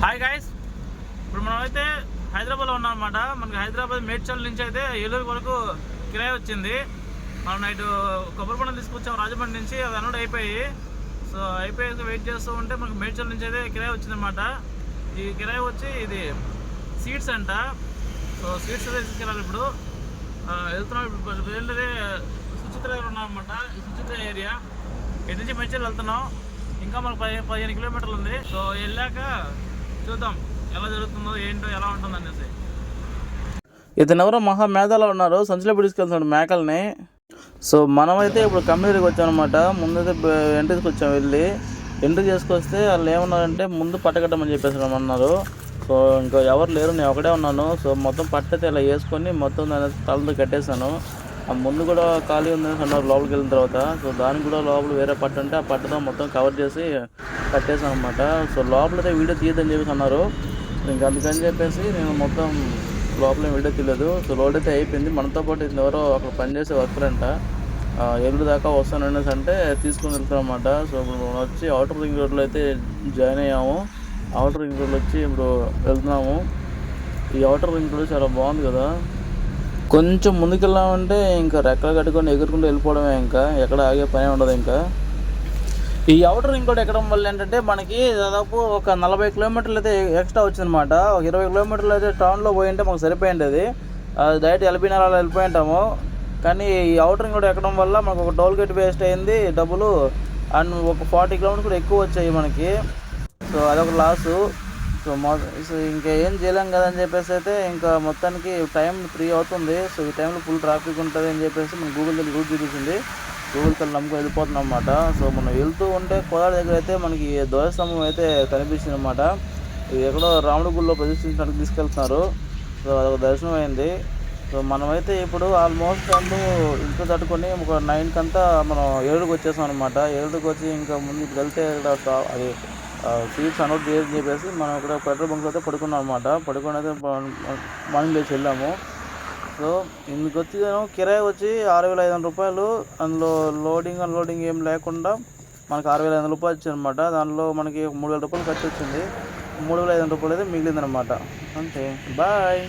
Hi guys, ఇప్పుడు మనమైతే హైదరాబాద్లో ఉన్నాం అనమాట. మనకి హైదరాబాద్ మేడ్చల్ నుంచి అయితే ఏలూరు వరకు కిరాయి వచ్చింది. మనం నైట్ కొబ్బరి పండుగ తీసుకొచ్చాం రాజమండ్రి నుంచి. అవి అన్నోడు అయిపోయి వెయిట్ చేస్తూ ఉంటే మనకు మేడ్చల్ నుంచి అయితే కిరాయి వచ్చిందనమాట. ఈ కిరాయి వచ్చి ఇది సీట్స్ అంట. సో సీట్స్ అయితే తీసుకెళ్ళాలి. ఇప్పుడు వెళ్తున్నాం. ఇప్పుడు ఏంటంటే సుచిత్ర దగ్గర ఉన్నాం అనమాట. ఈ సుచిత్ర ఏరియా ఇటు నుంచి మేడ్చల్ వెళ్తున్నాం. ఇంకా మనకు 15 కిలోమీటర్లు ఉంది. సో వెళ్ళాక చూద్దాం ఎలా జరుగుతుందో ఏంటో ఎలా ఉంటుందో అనేసి. ఇతను ఎవరో మహా మేధాలో ఉన్నారు, సంచులో తీసుకెళ్తున్నాడు మేకల్ని. సో మనమైతే ఇప్పుడు కమ్యూనిటీకి వచ్చాం అనమాట. ముందైతే ఎంట్రీకి వచ్చాం. వెళ్ళి ఎంట్రీ చేసుకొస్తే వాళ్ళు ఏమన్నారంటే ముందు పట్టకట్టమని చెప్పేసి అన్నారు. సో ఇంకా ఎవరు లేరు, నేను ఒకటే ఉన్నాను. సో మొత్తం పట్టయితే ఇలా వేసుకొని మొత్తం దాని తలతో కట్టేశాను. ఆ ముందు కూడా ఖాళీ ఉందని అన్నారు లోపలికి వెళ్ళిన తర్వాత. సో దానికి కూడా లోపల వేరే పట్ట ఉంటే ఆ పట్టతో మొత్తం కవర్ చేసి కట్టేసాను అనమాట. సో లోపలైతే వీడియో తీయద్దని చెప్పేసి అన్నారు. ఇంకా అందుకని చెప్పేసి నేను మొత్తం లోపల వీడియో తీయలేదు. సో లోడ్ అయితే అయిపోయింది. మనతో పాటు ఎవరో అక్కడ పనిచేసే వర్కర్ అంట. ఏలూరు దాకా వస్తాను అనేసి అంటే తీసుకొని వెళ్తాం అనమాట. సో ఇప్పుడు వచ్చి అవుటర్ రింగ్ రోడ్లో అయితే జాయిన్ అయ్యాము. అవుటర్ రింగ్ రోడ్లో వచ్చి ఇప్పుడు వెళ్తున్నాము. ఈ అవుటర్ రింగ్ రోడ్ చాలా బాగుంది కదా. కొంచెం ముందుకెళ్ళామంటే ఇంకా రెక్కలు కట్టుకొని ఎగురుకుంటూ వెళ్ళిపోవడమే, ఇంకా ఎక్కడ ఆగే పని ఉండదు. ఇంకా ఈ అవుటర్ రింగ్ రోడ్ ఎక్కడం వల్ల ఏంటంటే మనకి దాదాపు ఒక 40 కిలోమీటర్లు అయితే ఎక్స్ట్రా వచ్చిందనమాట. ఒక 20 కిలోమీటర్లు అయితే టౌన్లో పోయింటే మాకు సరిపోయింది. అది డైరెక్ట్ ఎల్బీ నగర్లో వెళ్ళిపోయి ఉంటాము. కానీ ఈ అవుటర్ రింగ్ రోడ్ ఎక్కడం వల్ల మనకు ఒక టోల్ గేట్ వేస్ట్ అయింది డబ్బులు. అండ్ ఒక 40 కిలోమీటర్స్ కూడా ఎక్కువ వచ్చాయి మనకి. సో అదొక లాసు. సో ఇంకా ఏం చేయలేం కదని చెప్పేసి అయితే ఇంకా మొత్తానికి టైం 3 అవుతుంది. సో ఈ టైంలో ఫుల్ ట్రాఫిక్ ఉంటుంది అని చెప్పేసి మనం గూగుల్ తల్లి రూట్ చూపించింది. గూగుల్ తల్లి నమ్ముకొని వెళ్ళిపోతున్నాం అన్నమాట. సో మనం వెళ్తూ ఉంటే కోదాడ దగ్గర అయితే మనకి ధ్వజస్తంభం అయితే కనిపించింది అనమాట. ఇది ఎక్కడో రాముడి గుడిలో ప్రదర్శించడానికి తీసుకెళ్తున్నారు. సో అదొక దర్శనం అయింది. సో మనమైతే ఇప్పుడు ఆల్మోస్ట్ ఇంట్లో తట్టుకొని ఒక 9 కంతా మనం ఏడుకి వచ్చేసాం అనమాట. ఏడుకి వచ్చి ఇంకా ముందు ఇప్పుడు వెళ్తే అది సీట్స్ అనౌట్ చేయని చెప్పేసి మనం ఇక్కడ పెట్రోల్ బంక్లో అయితే పడుకున్నాం అనమాట. పడుకొని అయితే మార్నింగ్ లేచి వెళ్ళాము. సో ఇందుకు వచ్చి కిరాయి వచ్చి 6,500 రూపాయలు. అందులో లోడింగ్ అన్లోడింగ్ ఏం లేకుండా మనకు 6,500 రూపాయలు వచ్చింది అనమాట. దానిలో మనకి 3,000 రూపాయలు ఖర్చు వచ్చింది. 3,500 రూపాయలు అయితే మిగిలిందనమాట. అంతే. బాయ్.